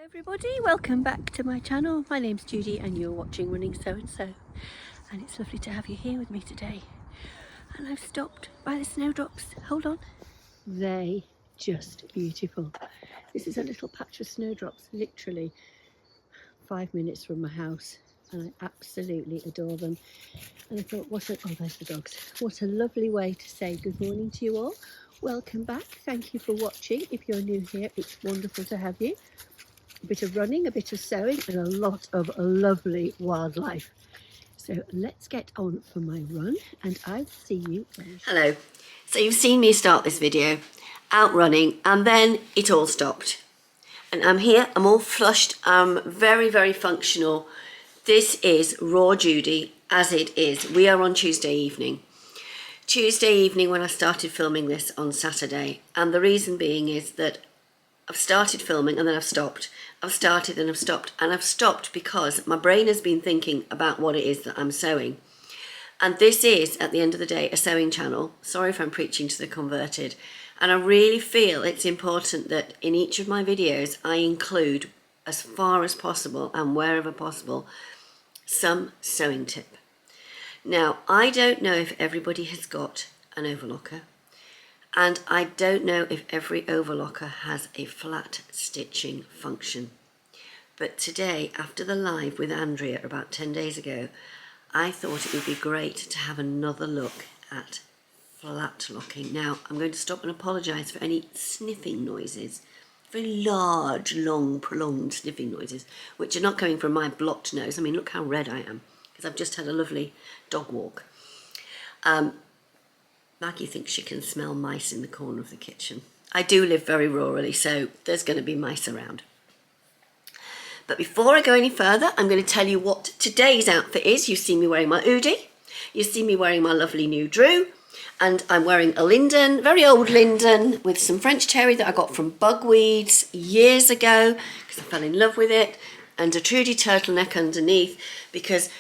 Everybody, welcome back to my channel. My name's Judy and you're watching Running So and So, and it's lovely to have you here with me today. And I've stopped by the snowdrops. Hold on. They just beautiful. This is a little patch of snowdrops, literally 5 minutes from my house, and I absolutely adore them. And I thought, oh, there's the dogs. What a lovely way to say good morning to you all. Welcome back. Thank you for watching. If you're new here, it's wonderful to have you. A bit of running, a bit of sewing, and a lot of lovely wildlife. So let's get on for my run, and I'll see you. Hello. So you've seen me start this video out running, and then it all stopped. And I'm here, I'm all flushed, I'm very, very functional. This is raw Judy as it is. We are on Tuesday evening. Tuesday evening when I started filming this on Saturday, and the reason being is that I've started filming and then I've stopped. I've started and I've stopped, and I've stopped because my brain has been thinking about what it is that I'm sewing. And this is, at the end of the day, a sewing channel. Sorry if I'm preaching to the converted. And I really feel it's important that in each of my videos I include, as far as possible and wherever possible, some sewing tip. Now, I don't know if everybody has got an overlocker. And I don't know if every overlocker has a flat stitching function. But today, after the live with Andrea about 10 days ago, I thought it would be great to have another look at flat locking. Now, I'm going to stop and apologise for any sniffing noises, very large, long, prolonged sniffing noises, which are not coming from my blocked nose. I mean, look how red I am, because I've just had a lovely dog walk. Maggie thinks she can smell mice in the corner of the kitchen. I do live very rurally, so there's going to be mice around. But before I go any further, I'm going to tell you what today's outfit is. You see me wearing my Judi. You see me wearing my lovely new Drew. And I'm wearing a Linden, very old Linden, with some French terry that I got from Bugweeds years ago, because I fell in love with it, and a Trudy turtleneck underneath, because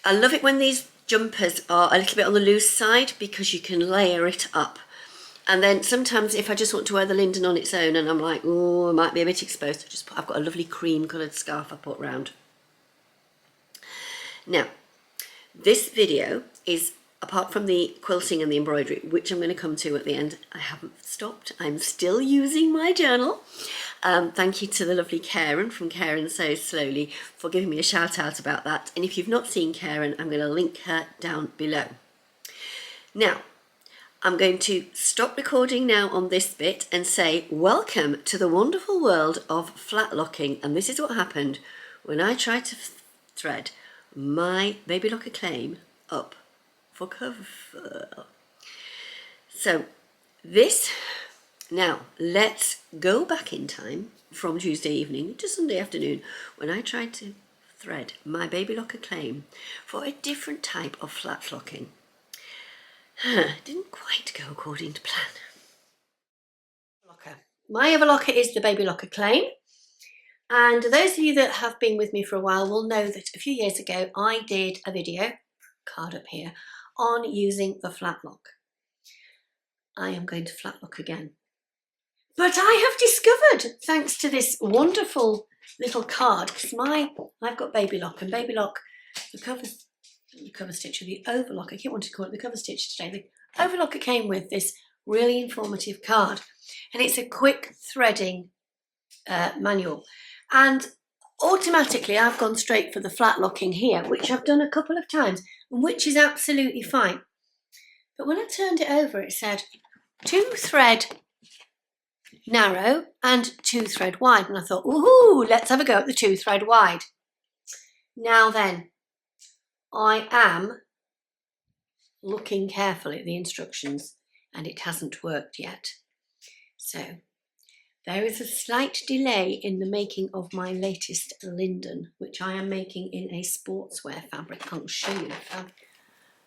I love it when these jumpers are a little bit on the loose side, because you can layer it up. And then sometimes if I just want to wear the Linden on its own and I'm like, oh, I might be a bit exposed, I've got a lovely cream coloured scarf I put round. Now, this video is, apart from the quilting and the embroidery, which I'm going to come to at the end, I haven't stopped. I'm still using my journal. Thank you to the lovely Karen from Karen Sews Slowly for giving me a shout out about that. And if you've not seen Karen, I'm going to link her down below. Now, I'm going to stop recording now on this bit and say welcome to the wonderful world of flat locking. And this is what happened when I tried to thread my baby locker claim up for cover. So this, now let's go back in time from Tuesday evening to Sunday afternoon when I tried to thread my baby locker claim for a different type of flat locking. Didn't quite go according to plan. My overlocker is the baby locker claim, and those of you that have been with me for a while will know that a few years ago I did a video, card up here, on using the flat lock. I am going to flat lock again. But I have discovered, thanks to this wonderful little card, because I've got baby lock, and baby lock, the cover stitch, or the overlock, I keep wanting to call it the cover stitch today. The overlocker came with this really informative card, and it's a quick threading manual. And automatically I've gone straight for the flat locking here, which I've done a couple of times, and which is absolutely fine. But when I turned it over, it said 2 thread narrow and 2 thread wide, and I thought, ooh, let's have a go at the 2 thread wide. Now then, I am looking carefully at the instructions, and it hasn't worked yet. So there is a slight delay in the making of my latest Linden, which I am making in a sportswear fabric. I'll show you the fabric.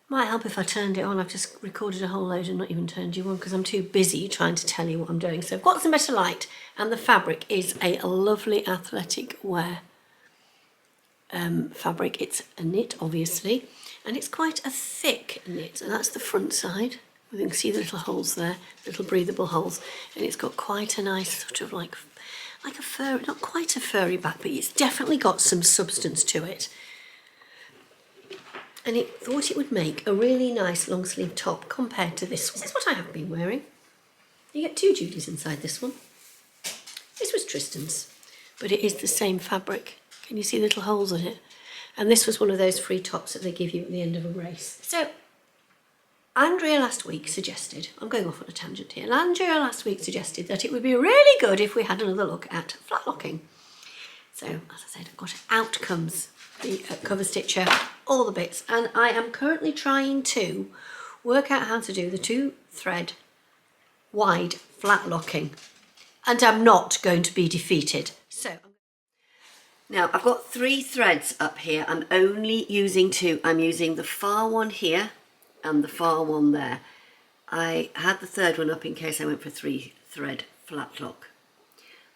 Might help if I turned it on. I've just recorded a whole load and not even turned you on because I'm too busy trying to tell you what I'm doing. So I've got some better light, and the fabric is a lovely athletic wear fabric. It's a knit, obviously, and it's quite a thick knit, and that's the front side. You can see the little holes there, little breathable holes, and it's got quite a nice sort of like, like a fur, not quite a furry back, but it's definitely got some substance to it. And it thought it would make a really nice long sleeve top compared to this. This is what I have been wearing. You get 2 Judis inside this one. This was Tristan's, but it is the same fabric. Can you see little holes in it? And this was one of those free tops that they give you at the end of a race. So Andrea last week suggested, I'm going off on a tangent here, Andrea last week suggested that it would be really good if we had another look at flat locking. So as I said, I've got Outcomes, the cover stitcher, all the bits, and I am currently trying to work out how to do the 2 thread wide flat locking, and I'm not going to be defeated. So now I've got 3 threads up here. I'm only using 2. I'm using the far one here and the far one there. I had the 3rd one up in case I went for 3 thread flat lock.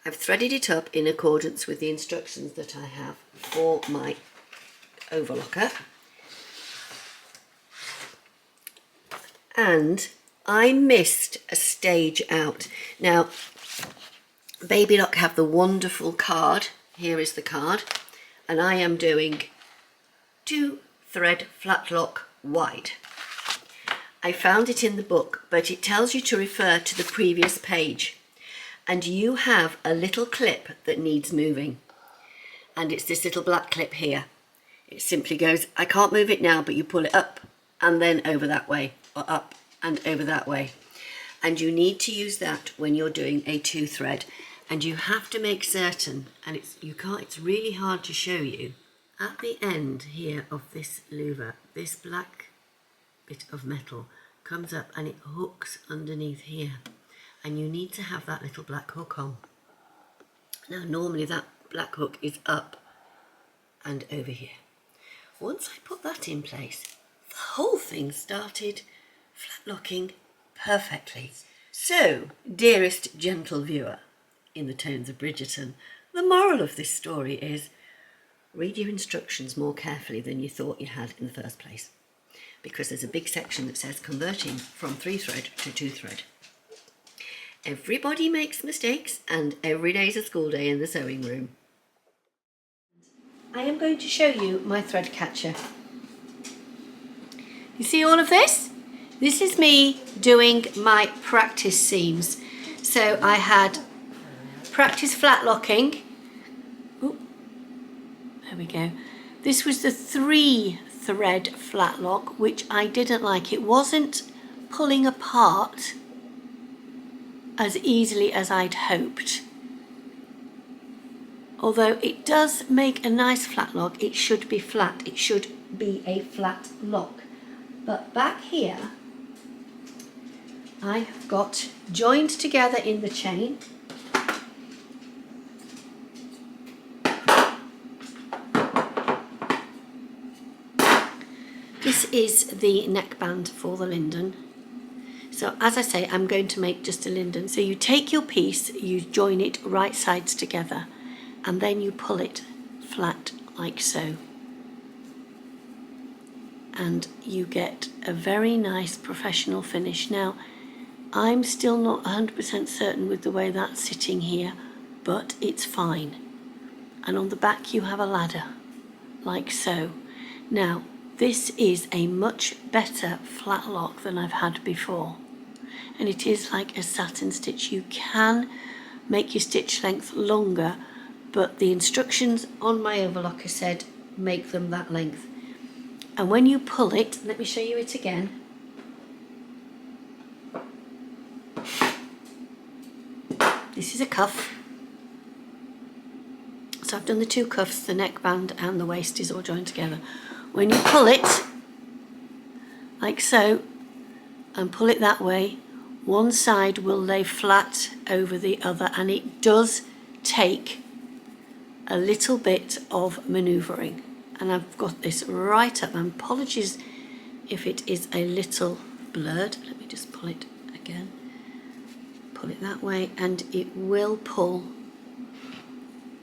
I've threaded it up in accordance with the instructions that I have for my overlocker. And I missed a stage out. Now, Baby Lock have the wonderful card. Here is the card. And I am doing 2 thread flat lock wide. I found it in the book, but it tells you to refer to the previous page. And you have a little clip that needs moving. And it's this little black clip here. It simply goes, I can't move it now, but you pull it up and then over that way, or up and over that way. And you need to use that when you're doing a 2 thread. And you have to make certain, and it's really hard to show you, at the end here of this louver, this black bit of metal comes up and it hooks underneath here. And you need to have that little black hook on. Now normally that black hook is up and over here. Once I put that in place, the whole thing started flat locking perfectly. So, dearest gentle viewer, in the tones of Bridgerton, the moral of this story is read your instructions more carefully than you thought you had in the first place. Because there's a big section that says converting from 3 thread to 2 thread. Everybody makes mistakes and every day is a school day in the sewing room. I am going to show you my thread catcher. You see all of this? This is me doing my practice seams. So I had practice flat locking. Ooh, there we go. This was the 3 thread flat lock, which I didn't like. It wasn't pulling apart as easily as I'd hoped. Although it does make a nice flat lock, it should be flat. It should be a flat lock. But back here, I have got joined together in the chain. This is the neckband for the Linden. So as I say, I'm going to make just a Linden. So you take your piece, you join it right sides together, and then you pull it flat like so. And you get a very nice professional finish. Now, I'm still not 100% certain with the way that's sitting here, but it's fine. And on the back you have a ladder, like so. Now, this is a much better flat lock than I've had before. And it is like a satin stitch. You can make your stitch length longer, but the instructions on my overlocker said make them that length. And when you pull it, let me show you it again. This is a cuff. So I've done the 2 cuffs, the neckband and the waist is all joined together. When you pull it, like so, and pull it that way, one side will lay flat over the other, and it does take a little bit of manoeuvring. And I've got this right up, and apologies if it is a little blurred. Let me just pull it again. Pull it that way, and it will pull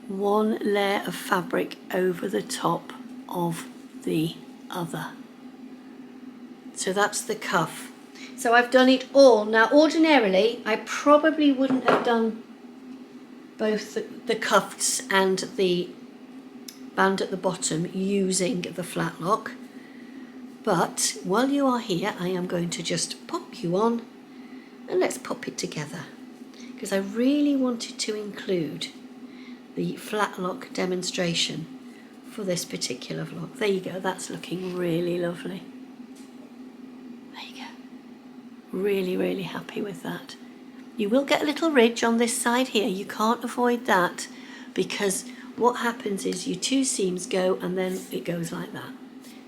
one layer of fabric over the top of the other. So that's the cuff. So I've done it all. Now ordinarily I probably wouldn't have done both the cuffs and the band at the bottom using the flat lock. But while you are here, I am going to just pop you on and let's pop it together, because I really wanted to include the flat lock demonstration for this particular vlog. There you go, that's looking really lovely. There you go. Really, really happy with that. You will get a little ridge on this side here, you can't avoid that, because what happens is your two seams go and then it goes like that.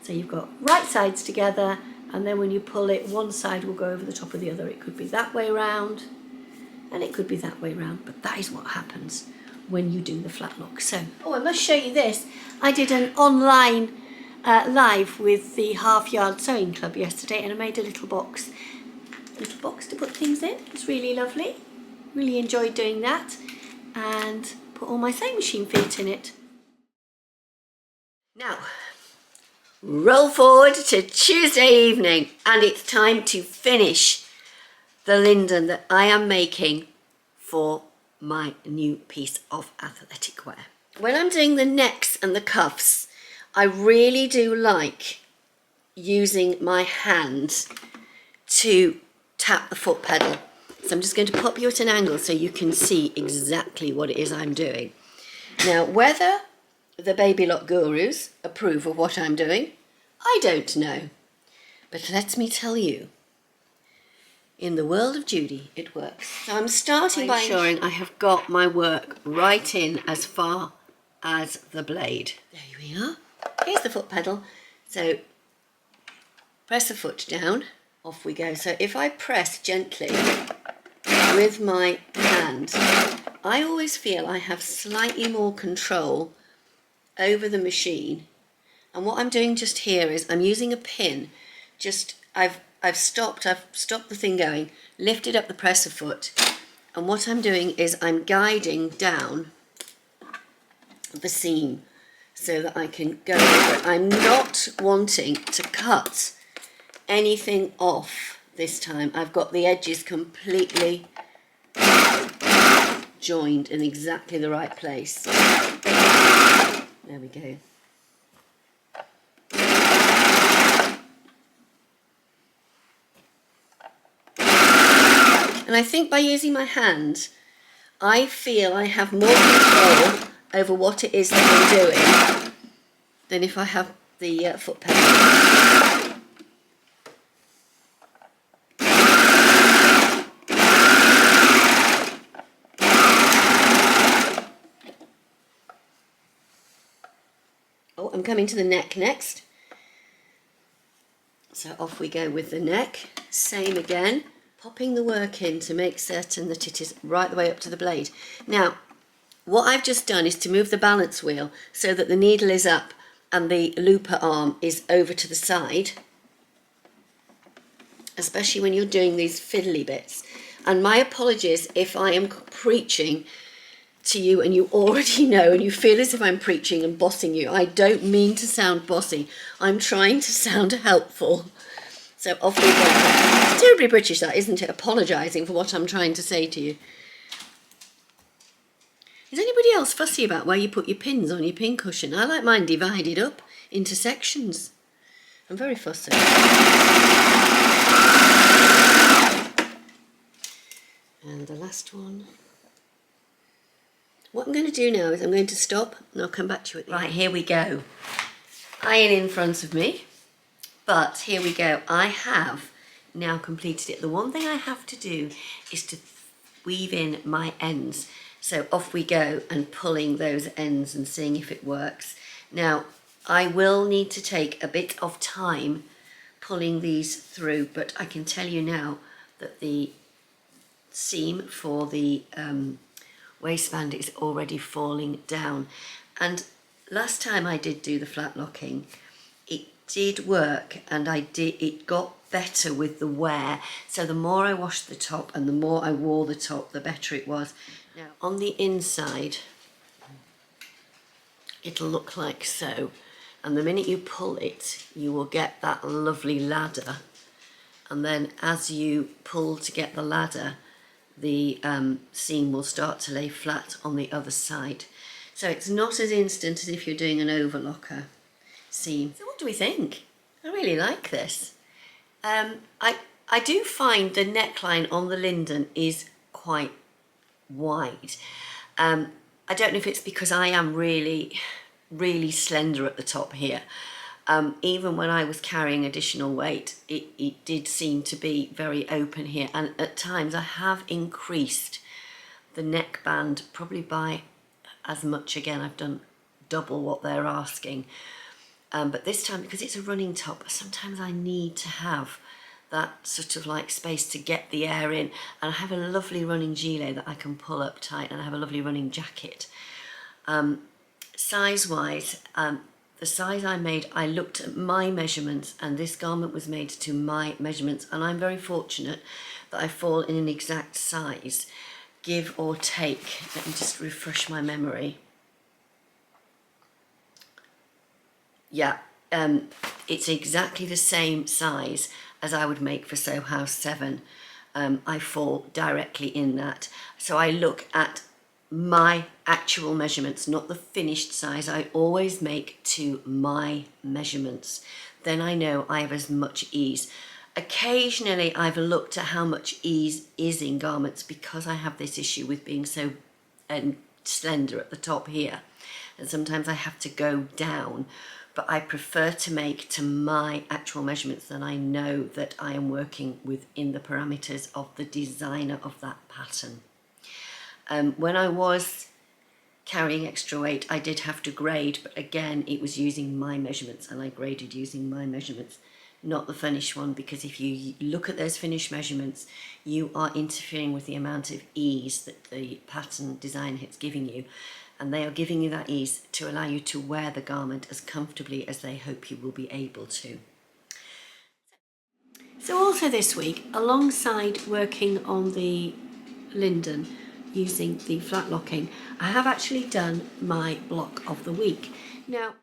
So you've got right sides together, and then when you pull it, one side will go over the top of the other. It could be that way round and it could be that way round, but that is what happens when you do the flat lock. So, oh, I must show you this. I did an online live with the Half Yard Sewing Club yesterday, and I made a little box to put things in. It's really lovely. Really enjoyed doing that, and put all my sewing machine feet in it. Now, roll forward to Tuesday evening, and it's time to finish the Linden that I am making for my new piece of athletic wear. When I'm doing the necks and the cuffs, I really do like using my hand to tap the foot pedal. So I'm just going to pop you at an angle so you can see exactly what it is I'm doing. Now, whether the Baby Lock gurus approve of what I'm doing, I don't know. But let me tell you, in the world of Judi, it works. So I'm starting by ensuring I have got my work right in as far as the blade. There we are. Here's the foot pedal. So press the foot down, off we go. So if I press gently with my hand, I always feel I have slightly more control over the machine. And what I'm doing just here is I'm using a pin. I've stopped the thing going, lifted up the presser foot, and what I'm doing is I'm guiding down the seam so that I can go over it. I'm not wanting to cut anything off this time. I've got the edges completely joined in exactly the right place. There we go. And I think by using my hand, I feel I have more control over what it is that I'm doing than if I have the foot pedal. Oh, I'm coming to the neck next. So off we go with the neck. Same again. Popping the work in to make certain that it is right the way up to the blade. Now, what I've just done is to move the balance wheel so that the needle is up and the looper arm is over to the side, especially when you're doing these fiddly bits. And my apologies if I am preaching to you and you already know and you feel as if I'm preaching and bossing you. I don't mean to sound bossy. I'm trying to sound helpful. So off we go. It's terribly British, that, isn't it? Apologising for what I'm trying to say to you. Is anybody else fussy about where you put your pins on your pin cushion? I like mine divided up into sections. I'm very fussy. And the last one. What I'm going to do now is I'm going to stop and I'll come back to you at the end. Right, here we go. Iron in front of me. But here we go, I have now completed it. The one thing I have to do is to weave in my ends. So off we go and pulling those ends and seeing if it works. Now, I will need to take a bit of time pulling these through, but I can tell you now that the seam for the waistband is already falling down. And last time I did do the flat locking, it did work, and it got better with the wear. So the more I washed the top and the more I wore the top, the better it was. Now on the inside, it'll look like so, and the minute you pull it, you will get that lovely ladder, and then as you pull to get the ladder, the seam will start to lay flat on the other side. So it's not as instant as if you're doing an overlocker seam. So what do we think? I really like this. I do find the neckline on the Linden is quite wide. I don't know if it's because I am really slender at the top here. Even when I was carrying additional weight, it did seem to be very open here, and at times I have increased the neckband probably by as much. Again, I've done double what they're asking, but this time, because it's a running top, sometimes I need to have that sort of like space to get the air in, and I have a lovely running gilet that I can pull up tight, and I have a lovely running jacket. Size wise, the size I made, I looked at my measurements, and this garment was made to my measurements, and I'm very fortunate that I fall in an exact size, give or take. Let me just refresh my memory. Yeah, it's exactly the same size as I would make for Sew House 7. I fall directly in that. So I look at my actual measurements, not the finished size. I always make to my measurements. Then I know I have as much ease. Occasionally I've looked at how much ease is in garments, because I have this issue with being so slender at the top here, and sometimes I have to go down, but I prefer to make to my actual measurements. Then I know that I am working within the parameters of the designer of that pattern. When I was carrying extra weight, I did have to grade, but again, it was using my measurements, and I graded using my measurements, not the finished one, because if you look at those finished measurements, you are interfering with the amount of ease that the pattern designer is giving you, and they are giving you that ease to allow you to wear the garment as comfortably as they hope you will be able to. So also this week, alongside working on the Linden using the flat locking, I have actually done my block of the week. Now,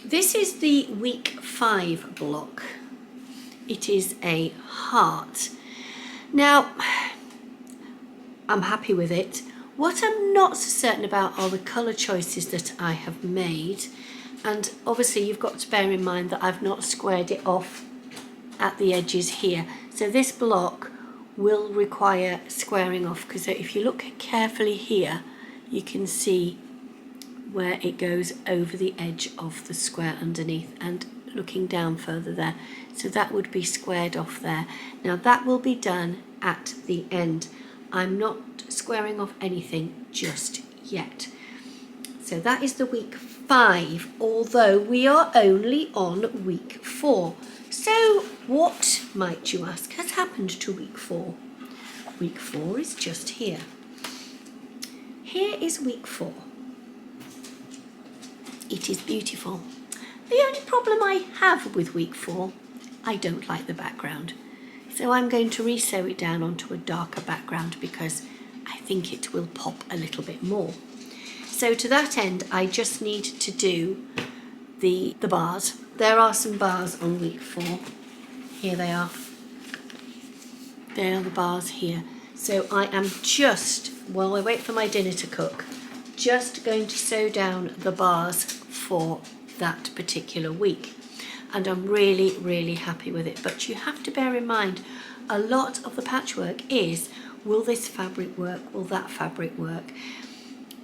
this is the week 5 block. It is a heart. Now, I'm happy with it. What I'm not so certain about are the colour choices that I have made. And obviously you've got to bear in mind that I've not squared it off at the edges here. So this block will require squaring off, because if you look carefully here, you can see where it goes over the edge of the square underneath, and looking down further there. So that would be squared off there. Now that will be done at the end. I'm not squaring off anything just yet. So that is the week 5, although we are only on week 4. So what, might you ask, has happened to week 4? Week 4 is just here. Here is week 4. It is beautiful. The only problem I have with week 4, I don't like the background. So I'm going to re-sew it down onto a darker background, because I think it will pop a little bit more. So to that end, I just need to do the bars. There are some bars on week 4. Here they are. There are the bars here. So I am just, while I wait for my dinner to cook, just going to sew down the bars for that particular week. And I'm really happy with it. But you have to bear in mind, a lot of the patchwork is, will this fabric work? Will that fabric work?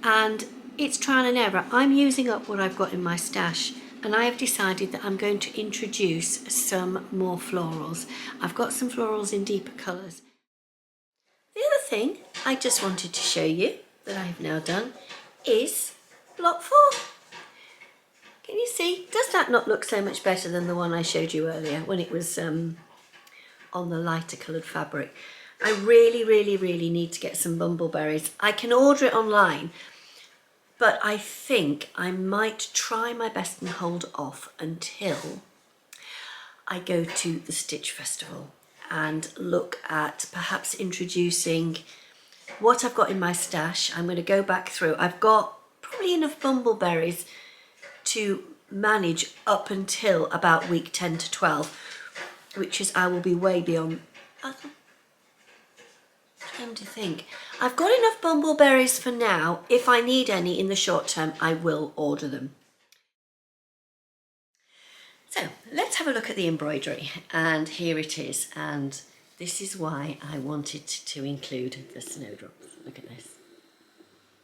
And it's trial and error. I'm using up what I've got in my stash, and I have decided that I'm going to introduce some more florals. I've got some florals in deeper colours. The other thing I just wanted to show you that I've now done is block 4. Can you see? Does that not look so much better than the one I showed you earlier when it was on the lighter coloured fabric? I really need to get some bumbleberries. I can order it online, but I think I might try my best and hold off until I go to the Stitch Festival and look at perhaps introducing what I've got in my stash. I'm going to go back through. I've got probably enough bumbleberries to manage up until about week 10 to 12, which is I will be way beyond. Time to think. I've got enough bumbleberries for now. If I need any in the short term, I will order them. So let's have a look at the embroidery, and here it is, and this is why I wanted to include the snowdrops. Look at this.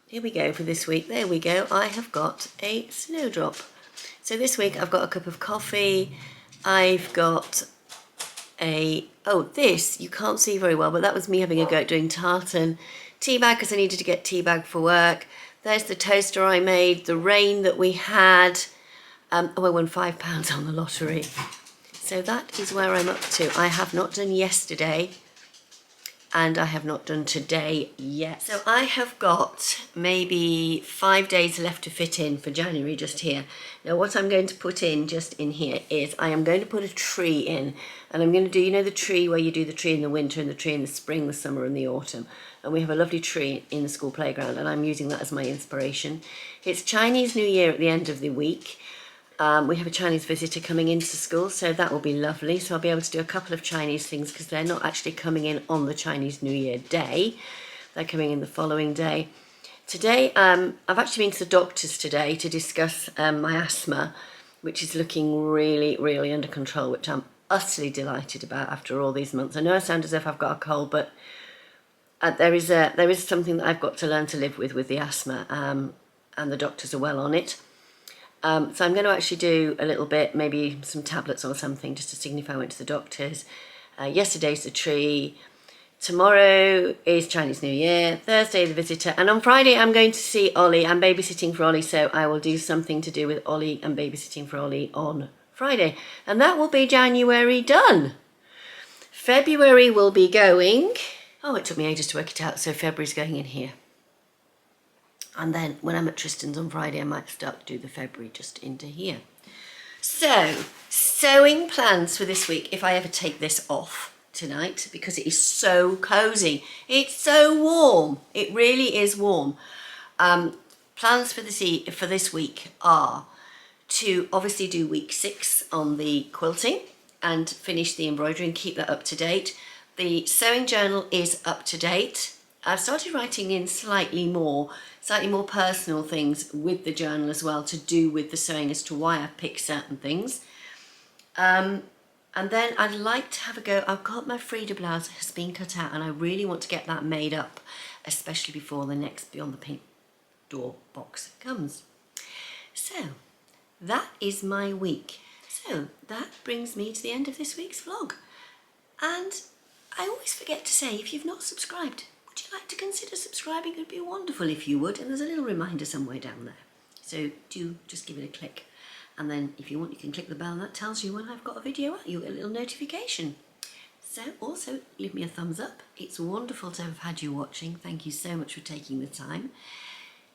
Here we go for this week. There we go. I have got a snowdrop. So this week I've got a cup of coffee. I've got this you can't see very well, but that was me having a go at doing tartan. Tea bag, because I needed to get tea bag for work. There's the toaster I made, the rain that we had. I won £5 on the lottery. So that is where I'm up to. I have not done yesterday, and I have not done today yet. So I have got maybe 5 days left to fit in for January just here. Now what I'm going to put in just in here is I am going to put a tree in, and I'm going to do, you know, the tree where you do the tree in the winter and the tree in the spring, the summer and the autumn. And we have a lovely tree in the school playground, and I'm using that as my inspiration. It's Chinese New Year at the end of the week. We have a Chinese visitor coming into school, so that will be lovely. So I'll be able to do a couple of Chinese things, because they're not actually coming in on the Chinese New Year day. They're coming in the following day. Today, I've actually been to the doctors today to discuss my asthma, which is looking really, really under control, which I'm utterly delighted about after all these months. I know I sound as if I've got a cold, but there is something that I've got to learn to live with the asthma, and the doctors are well on it. So I'm going to actually do a little bit, maybe some tablets or something, just to signify I went to the doctors. Yesterday's the tree. Tomorrow is Chinese New Year. Thursday the visitor. And on Friday I'm going to see Ollie. I'm babysitting for Ollie, so I will do something to do with Ollie and babysitting for Ollie on Friday. And that will be January done. February will be going... Oh, it took me ages to work it out, so February's going in here. And then when I'm at Tristan's on Friday, I might start to do the February just into here. So, sewing plans for this week, if I ever take this off tonight, because it is so cosy. It's so warm. It really is warm. Plans for this week are to obviously do week 6 on the quilting and finish the embroidery and keep that up to date. The sewing journal is up to date. I've started writing in slightly more personal things with the journal as well, to do with the sewing, as to why I pick certain things. And then I'd like to have a go. I've got my Frida blouse has been cut out, and I really want to get that made up, especially before the next Beyond the Paint door box comes. So that is my week. So that brings me to the end of this week's vlog. And I always forget to say, if you've not subscribed, would you like to consider subscribing? It would be wonderful if you would, and there's a little reminder somewhere down there. So do just give it a click. And then if you want, you can click the bell, and that tells you when I've got a video out. You'll get a little notification. So also leave me a thumbs up. It's wonderful to have had you watching. Thank you so much for taking the time.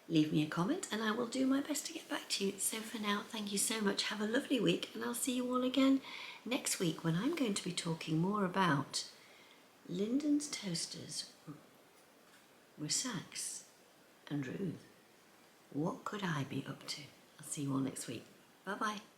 Leave me a comment and I will do my best to get back to you. So for now, thank you so much. Have a lovely week, and I'll see you all again next week, when I'm going to be talking more about Linden's toasters, Rissacs and Ruth. What could I be up to? I'll see you all next week. Bye bye.